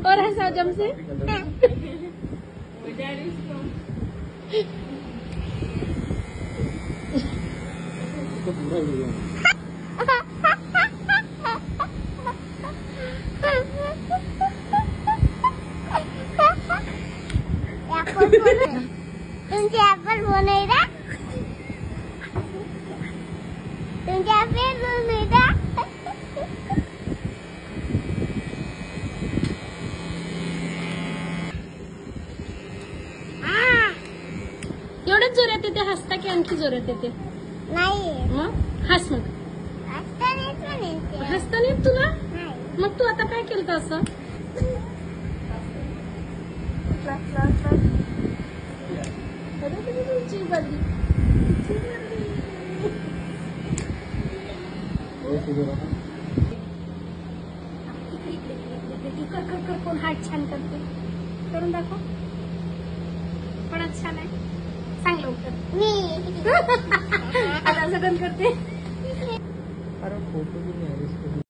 और हंसाओ जम से। तुमचे ऍपल बनाइरा तुमचे ऍपल बनाइरा एवढंच जोरात येते हसता की आणखी जोरात येते? नाही मग हस मग. हसता नाही तुला? मग तू आता काय केलं असं? कर कोण हात छान करते करून दाखव. थोडं छान आहे सांग लवकर. मी आता असं करते. अरे फोटो भी नहीं है इसको।